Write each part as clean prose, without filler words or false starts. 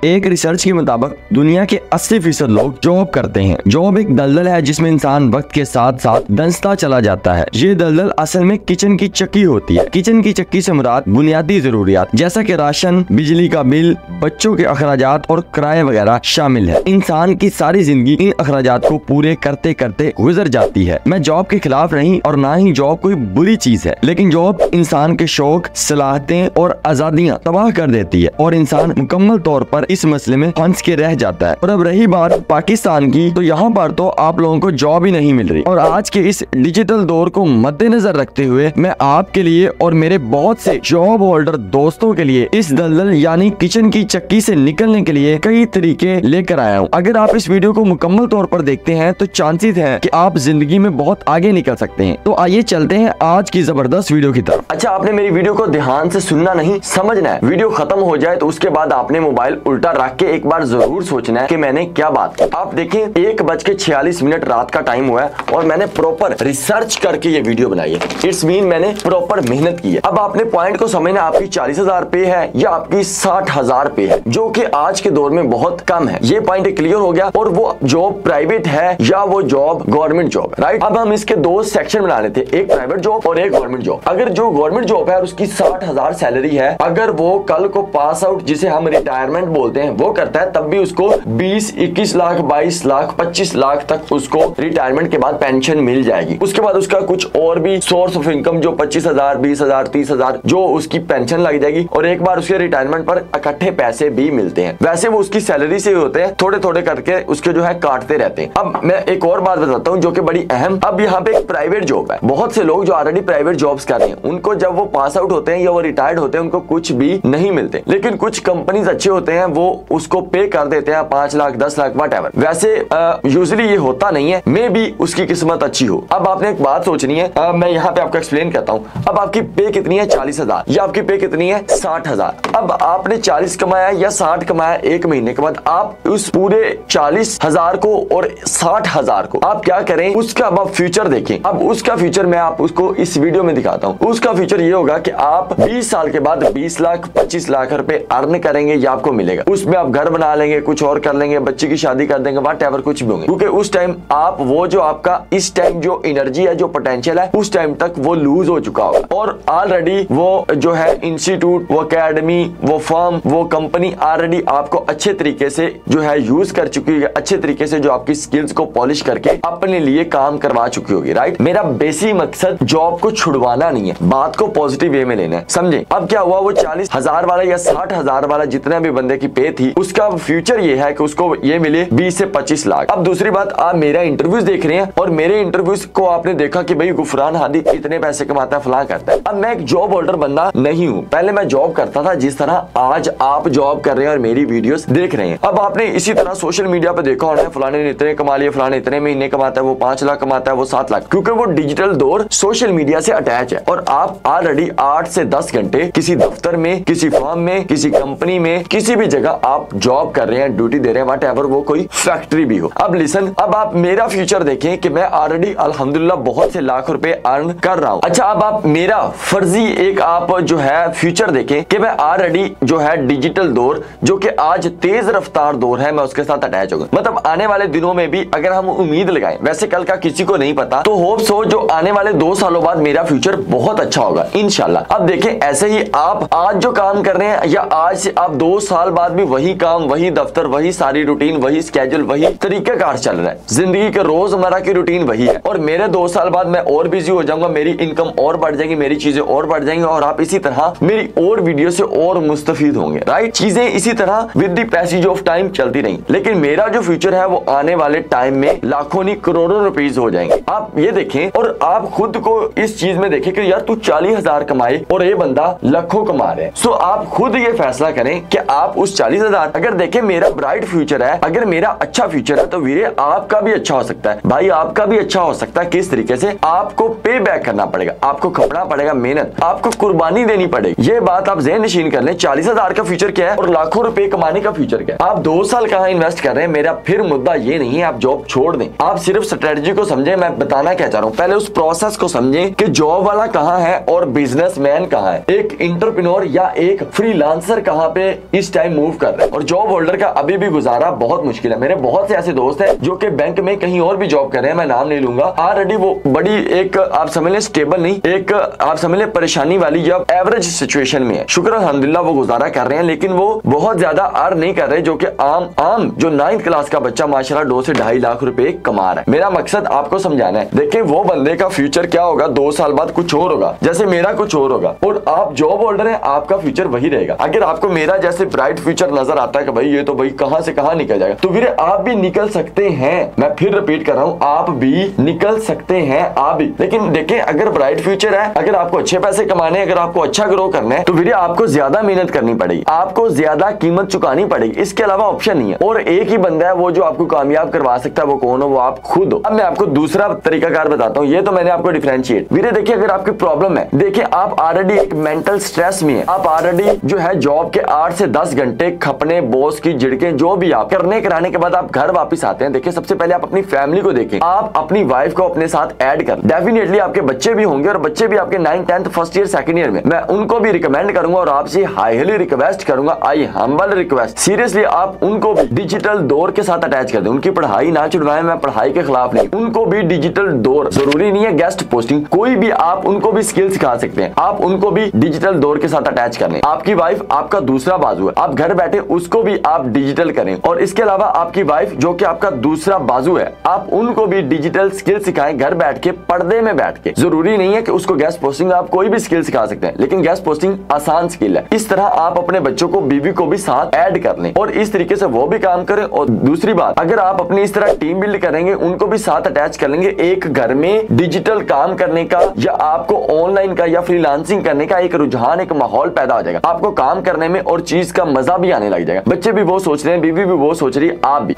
एक रिसर्च के मुताबिक दुनिया के 80% लोग जॉब करते हैं। जॉब एक दलदल है जिसमें इंसान वक्त के साथ साथ दंसता चला जाता है। ये दलदल असल में किचन की चक्की होती है। किचन की चक्की से मुराद बुनियादी जरूरियात जैसा कि राशन, बिजली का बिल, बच्चों के अखराजात और किराए वगैरह शामिल है। इंसान की सारी जिंदगी इन अखराजात को पूरे करते करते गुजर जाती है। मैं जॉब के खिलाफ नहीं और ना ही जॉब कोई बुरी चीज है, लेकिन जॉब इंसान के शौक, सलाहियतें और आजादियाँ तबाह कर देती है और इंसान मुकम्मल तौर पर इस मसले में फंस के रह जाता है। और अब रही बात पाकिस्तान की, तो यहाँ पर तो आप लोगों को जॉब ही नहीं मिल रही। और आज के इस डिजिटल दौर को मद्देनजर रखते हुए मैं आपके लिए और मेरे बहुत से जॉब होल्डर दोस्तों के लिए इस दलदल यानी किचन की चक्की से निकलने के लिए कई तरीके लेकर आया हूँ। अगर आप इस वीडियो को मुकम्मल तौर पर देखते हैं तो चांसेस है कि आप जिंदगी में बहुत आगे निकल सकते हैं। तो आइए चलते हैं आज की जबरदस्त वीडियो की तरफ। अच्छा, आपने मेरी वीडियो को ध्यान से सुनना नहीं, समझना है। वीडियो खत्म हो जाए तो उसके बाद आपने मोबाइल उल्टा रख के एक बार जरूर सोचना है कि मैंने क्या बात की। आप देखें 1:46 रात का टाइम हुआ है और मैंने प्रॉपर रिसर्च करके ये वीडियो बनाई है। इट्स मीन मैंने प्रॉपर मेहनत की है। अब आपने पॉइंट को समझना, आपकी 40,000 पे है या आपकी 60,000 पे है, जो कि आज के दौर में बहुत कम है। ये पॉइंट क्लियर हो गया। और वो जॉब प्राइवेट है या वो जॉब गवर्नमेंट जॉब, राइट। अब हम इसके दो सेक्शन बना लेते हैं, एक प्राइवेट जॉब और एक गवर्नमेंट जॉब। अगर जो गवर्नमेंट जॉब है उसकी 60,000 सैलरी है, अगर वो कल को पास आउट जिसे हम रिटायरमेंट बोलते हैं वो करता है, तब भी उसको 20, 21 लाख, 22 लाख, 25 लाख तक उसको रिटायरमेंट के बाद पेंशन मिल जाएगी। उसके बाद उसका कुछ और भी सोर्स ऑफ इनकम जो 25,000, 20,000, 30,000 जो उसकी पेंशन लग जाएगी और एक बार उसके रिटायरमेंट पर इकट्ठे पैसे भी मिलते हैं। वैसे वो उसकी सैलरी से होते हैं, थोड़े थोड़े करके उसके जो है काटते रहते हैं। अब मैं एक और बात बताता हूँ जो कि बड़ी अहम। अब यहाँ पे एक प्राइवेट जॉब है। बहुत से लोग जो ऑलरेडी प्राइवेट जॉब्स कर रहे हैं उनको जब वो पास आउट होते हैं या वो रिटायर्ड होते हैं उनको कुछ भी नहीं मिलते, लेकिन कुछ कंपनीज अच्छे होते हैं वो उसको पे कर देते हैं 5 लाख, 10 लाख, व्हाटएवर। वैसे यूजुअली ये होता नहीं है, मे बी उसकी किस्मत अच्छी हो। अब आपने एक बात सोचनी है, मैं यहाँ पे आपको एक्सप्लेन करता हूँ। अब आपकी पे कितनी है? 40,000 या आपकी पे कितनी है? 60,000। अब आपने 40 कमाया या 60 कमाया एक महीने के बाद, आप उस पूरे 40,000 को और 60,000 को आप क्या करें, उसका अब आप फ्यूचर देखें। अब उसका फ्यूचर मैं आप उसको इस वीडियो में दिखाता हूँ। उसका फ्यूचर ये होगा कि आप 20 साल के बाद 20 लाख, 25 लाख रुपए अर्न करेंगे, या आपको मिलेगा। उसमें आप घर बना लेंगे, कुछ और कर लेंगे, बच्चे की शादी कर देंगे, व्हाटएवर कुछ भी होंगे, क्योंकि उस टाइम आप वो जो आपका इस टाइम जो एनर्जी है, जो पोटेंशियल है, उस टाइम तक वो लूज हो चुका होगा। और ऑलरेडी वो जो है इंस्टीट्यूट, वो एकेडमी, वो फर्म, वो कंपनी ऑलरेडी आपको अच्छे तरीके से जो है यूज कर चुकी है, अच्छे तरीके से जो आपकी स्किल्स को पॉलिश करके अपने लिए काम करवा चुकी होगी, राइट। मेरा बेसिक मकसद जॉब को छुड़वाना नहीं है, बात को पॉजिटिव वे में लेना है, समझे। अब क्या हुआ, वो 40,000 वाला या 60,000 वाला जितना भी बंदे की पे थी, उसका फ्यूचर ये है कि उसको ये मिले 20 से 25 लाख। अब दूसरी बात, आप मेरा इंटरव्यूज देख रहे हैं और मेरे इंटरव्यूज को आपने देखा कि भाई गुफरान हादी इतने पैसे कमाता है, फला करता है। अब मैं एक जॉब होल्डर बंदा नहीं हूँ। पहले मैं जॉब करता था जिस तरह आज आप जॉब कर रहे हैं और मेरी वीडियोस देख रहे हैं। अब आपने इसी तरह सोशल मीडिया पे देखा होना, फलाने ने इतने कमा लिए, फलाने इतने महीने कमाता है, वो 5 लाख कमाता है, वो 7 लाख, क्योंकि वो डिजिटल दौर सोशल मीडिया से अटैच है। और आप ऑलरेडी 8 से 10 घंटे किसी दफ्तर में, किसी फर्म में, किसी कंपनी में, किसी भी जगह आप जॉब कर रहे हैं, ड्यूटी दे रहे हैं, व्हाटएवर, वो कोई फैक्ट्री भी हो। अब लिसन, अब आप मेरा फ्यूचर देखें कि मैं ऑलरेडी अल्हम्दुलिल्लाह बहुत से लाख रुपए अर्न कर रहा हूं। अच्छा, अब आप मेरा फर्जी एक आप जो है फ्यूचर देखें कि मैं ऑलरेडी जो है डिजिटल दौर जो कि आज तेज रफ्तार दौर है, मैं उसके साथ अटैच हो गया। मतलब आने वाले दिनों में भी अगर हम उम्मीद लगाएं, वैसे कल का किसी को नहीं पता, तो होप्स हो जो आने वाले 2 सालों बाद मेरा फ्यूचर बहुत अच्छा होगा इंशाल्लाह। अब देखें, ऐसे ही आप आज जो काम कर रहे हैं या आज से आप 2 साल बाद भी वही काम, वही दफ्तर, वही सारी रूटीन, वही स्केड्यूल, वही तरीकेकार चल रहा है। जिंदगी के रोजमर्रा की रूटीन वही है। और मेरे 2 साल बाद मैं और बिजी हो जाऊंगा, मेरी इनकम और बढ़ जाएगी, मेरी चीजें और बढ़ जाएंगी और आप इसी तरह मेरी और वीडियो से और मुस्तफीद होंगे, राइट। चीजें इसी तरह with the passage of time चलती रही, लेकिन मेरा जो फ्यूचर है वो आने वाले टाइम में लाखों नहीं करोड़ों रुपीज हो जाएंगे। आप ये देखें और आप खुद को इस चीज में देखें कि यार तू 40,000 कमाए और ये बंदा लाखों कमा रहे हैं। सो आप खुद ये फैसला करें कि आप उस 40,000, अगर देखें मेरा ब्राइट फ्यूचर है, अगर मेरा अच्छा फ्यूचर है, तो वीरे आपका भी अच्छा हो सकता है, भाई आपका भी अच्छा हो सकता है। किस तरीके से? आपको पे बैक करना पड़ेगा, आपको खपना पड़ेगा, मेहनत, आपको कुर्बानी देनी पड़ेगी। ये बात आप ज़हन नशीन कर लें। 40,000 का फ्यूचर क्या है और लाखों रुपए कमाने का फ्यूचर क्या है? आप 2 साल कहाँ इन्वेस्ट कर रहे हैं? मेरा फिर मुद्दा ये नहीं है आप जॉब छोड़ दें, आप सिर्फ स्ट्रेटजी को समझें। मैं बताना क्या चाह रहा हूँ, पहले उस प्रोसेस को समझें कि जॉब वाला कहाँ है और बिजनेसमैन कहाँ है, एक एंटरप्रेन्योर या एक फ्रीलांसर कहाँ पे इस टाइम मूव कर रहे हैं। और जॉब होल्डर का अभी भी गुजारा बहुत मुश्किल है। मेरे बहुत से ऐसे दोस्त हैं जो कि बैंक में कहीं और भी जॉब कर रहे हैं, मैं नाम नहीं लूंगा, ऑलरेडी वो बड़ी एक आप समझ लें स्टेबल नहीं, एक आप समझ लें परेशानी वाली या एवरेज सिचुएशन में है। शुक्र अल्हम्दुलिल्लाह वो गुजारा कर रहे हैं, लेकिन वो बहुत ज्यादा अर्न नहीं कर रहे जो कि आम जो 9th क्लास का बच्चा माशाल्लाह 2 से 2.5 लाख रुपए कमा रहा है। मेरा मकसद आपको समझाना है। देखिए वो बंदे का फ्यूचर क्या होगा 2 साल बाद कुछ और होगा, जैसे मेरा कुछ और होगा, और आप जॉब होल्डर हैं, आपका फ्यूचर वही रहेगा। अगर आपको मेरा जैसे ब्राइट फ्यूचर नजर आता है कि भाई ये तो भाई कहां से कहां निकल जाएगा, तो फिर आप भी निकल सकते हैं। मैं फिर रिपीट कर रहा हूं, आप भी निकल सकते हैं, आप भी। लेकिन देखें अगर ब्राइट फ्यूचर है, अगर आपको अच्छे पैसे कमाने, अगर आपको अच्छा ग्रो करना है, तो फिर आपको ज्यादा मेहनत करनी पड़ेगी, आपको ज्यादा कीमत चुकानी पड़ेगी। इसके अलावा ऑप्शन नहीं है। और एक ही बंदा है वो जो आपको कामयाब करवा सकता है, वो कौन हो? वो आप खुद हो। अब मैं आपको दूसरा तरीकाकार बताता हूँ। ये तो मैंने आपको डिफरेंशिएट। वीरे देखिए अगर आपकी प्रॉब्लम है, देखिए आप ऑलरेडी एक मेंटल स्ट्रेस में है, आप ऑलरेडी जो है जॉब के 8 से 10 घंटे खपने, बॉस की झिड़के जो भी आप करने कराने के बाद आप घर वापस आते हैं। देखिए सबसे पहले आप अपनी फैमिली को देखें, आप अपनी वाइफ को अपने साथ ऐड कर। डेफिनेटली आपके बच्चे भी होंगे और बच्चे भी आपके 9th 10th first year second year में, मैं उनको भी रिकमेंड करूंगा और आपसे हाईली रिक्वेस्ट करूंगा, आई हम्बल रिक्वेस्ट, सीरियसली आप उनको भी डिजिटल दौर के साथ अटैच कर दें। उनकी पढ़ाई ना छुड़वाएं, मैं पढ़ाई के खिलाफ नहीं, उनको भी डिजिटल दौर, जरूरी नहीं है गेस्ट पोस्टिंग, कोई भी आप उनको भी स्किल सिखा सकते हैं, आप उनको भी डिजिटल दौर के साथ अटैच कर लें। आपकी वाइफ आपका दूसरा बाजू है, आप घर बैठे उसको भी आप डिजिटल करें। और इसके अलावा आपकी वाइफ जो कि आपका दूसरा बाजू है, आप उनको भी डिजिटल स्किल सिखाएं घर बैठ के, पर्दे में बैठ के। जरूरी नहीं है कि उसको गेस्ट पोस्टिंग, आप कोई भी स्किल सिखा सकते हैं, लेकिन गेस्ट पोस्टिंग आसान स्किल है। इस तरह आप अपने बच्चों को, बीवी को भी साथ ऐड कर लें और इस तरीके से वो भी काम करें। और दूसरी बात, अगर आप अपनी इस तरह टीम बिल्ड करेंगे, उनको भी साथ अटैच कर लेंगे, एक घर में डिजिटल काम करने का या आपको ऑनलाइन का या फ्रीलांसिंग करने का एक रुझान, एक माहौल पैदा हो जाएगा। आपको काम करने में और चीज का मजा भी आने लग जाएगा। बच्चे भी वो सोच रहे हैं, बीवी भी वो सोच रही है, आप भी।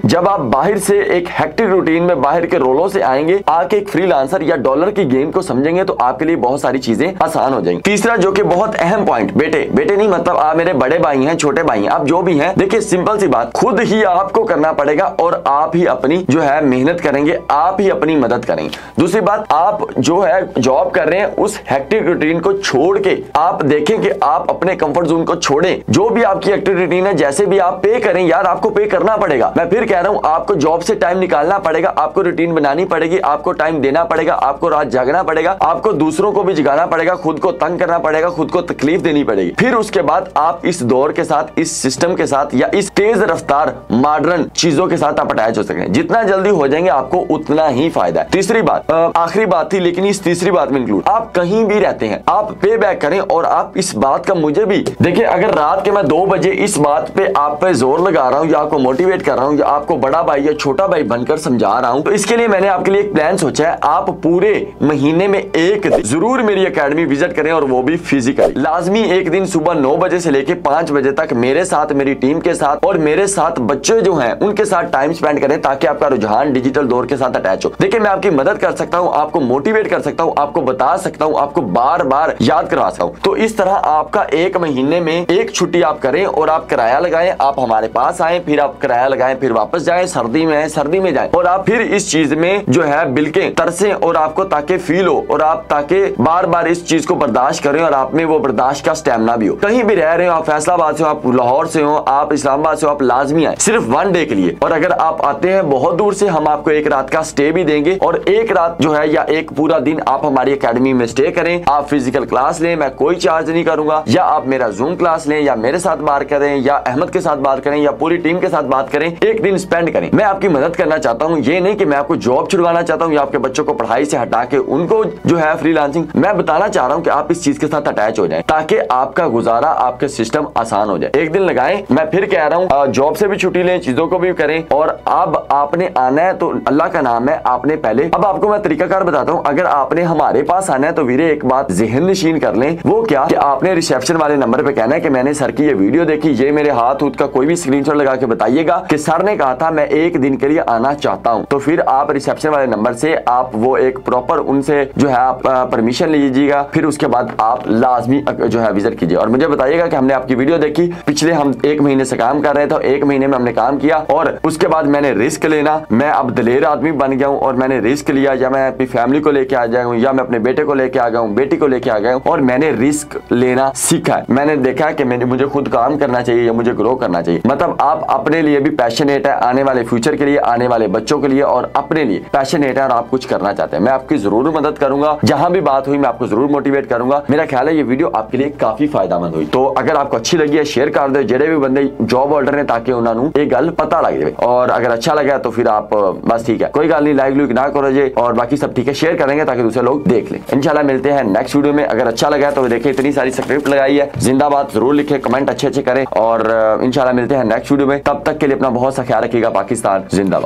जब आप बाहर से एक हेक्टिक रूटीन में, बाहर के रोलों से आएंगे, आके एक फ्रीलांसर या डॉलर की गेम को समझेंगे, तो आपके लिए बहुत सारी चीजें आसान हो जाएंगी। तीसरा जो कि बहुत अहम पॉइंट, बेटे नहीं मतलब आप मेरे बड़े भाई हैं, छोटे भाई हैं, आप जो भी हैं, देखिए सिंपल सी बात, खुद ही आपको करना पड़ेगा और आप ही अपनी जो है मेहनत करेंगे, आप ही अपनी मदद करेंगे। दूसरी बात, आप जो है जॉब कर रहे हैं, उस हेक्टिक रूटीन को छोड़ के आप देखें कि आप अपने कंफर्ट जोन को छोड़ें। जो भी आपकी हेक्टिक रूटीन है, जैसे भी आप पे करें, यार आपको पे करना पड़ेगा। मैं फिर कह रहा हूं, आपको जॉब से टाइम निकालना पड़ेगा, आपको रूटीन बनानी पड़ेगी, आपको टाइम देना पड़ेगा, आपको रात जागना पड़ेगा, आपको दूसरों को भी जगाना पड़ेगा, खुद को तंग करना पड़ेगा, खुद को तकलीफ देनी पड़ेगी। फिर उसके बाद आप इस दौर के साथ, इस सिस्टम के साथ या इस तेज रफ्तार मॉडर्न चीजों के साथ आप अटैच हो सकें। जितना जल्दी हो जाएंगे आपको उतना ही फायदा है। तीसरी बात, आखिरी बात थी लेकिन इस तीसरी बात में इंक्लूड, आप कहीं भी रहते हैं, आप पे बैक करें। और आप इस बात का मुझे भी देखिए, अगर रात के मैं 2 बजे इस बात पे आप पे जोर लगा रहा हूं या आपको मोटिवेट कर रहा हूं या आपको बड़ा भाई या छोटा भाई बनकर समझा रहा हूं, तो इसके लिए मैंने आपके लिए एक प्लान सोचा है। आप पूरे महीने में एक दिन जरूर मेरी एकेडमी विजिट करें, और वो भी फिजिकली। लाजमी एक दिन सुबह 9 बजे से लेके 5 बजे तक मेरे साथ, मेरी टीम के साथ और मेरे साथ बच्चे जो हैं उनके साथ टाइम स्पेंड करें, ताकि आपका रुझान डिजिटल दौर के साथ अटैच हो। देखिए मैं आपकी मदद कर सकता हूं, आपको मोटिवेट कर सकता हूं, आपको बता सकता हूं, आपको बार बार याद करवा सकता हूं। तो इस तरह आपका एक महीने में एक छुट्टी आप करें और आप किराया लगाएं, आप हमारे पास आए, फिर आप किराया लगाएं, फिर वापस जाएं, सर्दी में है सर्दी में जाएं, और आप फिर इस चीज में जो है बिल्के तरसे और आपको ताकि फील हो, और आप ताकि बार बार इस चीज को बर्दाश्त करें और आप में वो बर्दाश्त का स्टेमिना भी हो। कहीं भी रह रहे हो, आप फैसलाबाद से हो, आप लाहौर से हो, आप इस्लामाबाद से हो, आप लाजमी आए सिर्फ 1 डे के लिए। और अगर आप आते हैं बहुत दूर से, हम आपको 1 रात का स्टे भी देंगे, और 1 रात जो है या 1 पूरा दिन आप हमारी एकेडमी में स्टे करें। आप फिजिकल क्लास लें, मैं कोई चार्ज नहीं करूंगा, या आप मेरा जूम क्लास लें, या मेरे साथ बात करें, या अहमद के साथ बात करें, या पूरी टीम के साथ बात करें, एक दिन स्पेंड करें। मैं आपकी मदद करना चाहता हूं, ये नहीं कि मैं आपको जॉब छुड़वाना चाहता हूं या आपके बच्चों को पढ़ाई से हटा के उनको जो है फ्रीलांसिंग। मैं बताना चाह रहा हूं कि आप इस चीज के साथ अटैच हो जाएं, ताकि आपका गुजारा, आपके सिस्टम आसान हो जाए। एक दिन लगाएं, मैं फिर कह रहा हूं, जॉब से भी छुट्टी लें, चीजों को भी करें। और अब आपने आना है तो अल्लाह का नाम है, आपने पहले, अब आपको मैं तरीकाकार बताता हूं। अगर आपने हमारे पास आना है तो वीरे एक बात ज़हन नशीन कर लें, वो क्या कि आपने रिसेप्शन वाले नंबर पे कहना है कि मैंने सर की ये वीडियो देखी, ये मेरे हाथ का कोई भी स्क्रीनशॉट लगा के बताइएगा कि सर ने कहा था मैं एक दिन के लिए आना चाहता हूं। तो फिर आप रिसेप्शन वाले नंबर से आप वो एक प्रॉपर उनसे जो है आप परमिशन लीजिएगा, फिर उसके बाद आप लाजमी जो है विजिट कीजिए और मुझे बताइएगा कि हमने आपकी वीडियो देखी। पिछले हम 1 महीने से काम कर रहे थे, 1 महीने में हमने काम किया और उसके बाद मैंने रिस्क लेना, मैं अब दलेर आदमी बन गया हूं और मैंने रिस्क लिया, या मैं अपनी फैमिली को लेके आ जाऊं, या मैं अपने बेटे को लेके आ गया हूं, बेटी को लेके आ गया हूं, और मैंने रिस्क लेना सीखा है। मैंने देखा कि मुझे खुद खुद काम करना चाहिए या मुझे ग्रो करना चाहिए। मतलब आप अपने लिए भी पैशनेट है, आने वाले फ्यूचर के लिए, आने वाले बच्चों के लिए और अपने लिए पैशनेट है और आप कुछ करना चाहते हैं, मैं आपकी जरूर मदद करूंगा। जहां भी बात हुई मैं आपको जरूर मोटिवेट करूंगा। मेरा ख्याल है ये वीडियो आपके लिए काफी फायदेमंद हुई। तो अगर आपको अच्छी लगी है शेयर कर दो जेडे भी बंदे जॉब होल्डर ने, ताकि उन्होंने ये गल पता लग जाए। और अगर अच्छा लगा तो फिर आप बस ठीक है, कोई गल नहीं, लाइक ना करो जे, और बाकी सब ठीक है, शेयर करेंगे ताकि दूसरे लोग देख लें। इंशाल्लाह मिलते हैं नेक्स्ट वीडियो में। अगर अच्छा लगा तो देखिए इतनी सारी स्क्रिप्ट लगाई है, जिंदाबाद जरूर लिखे, कमेंट अच्छे अच्छे करें और इंशाल्लाह मिलते हैं नेक्स्ट वीडियो में। तब तक के लिए अपना बहुत सा ख्याल रखिएगा। पाकिस्तान जिंदाबाद।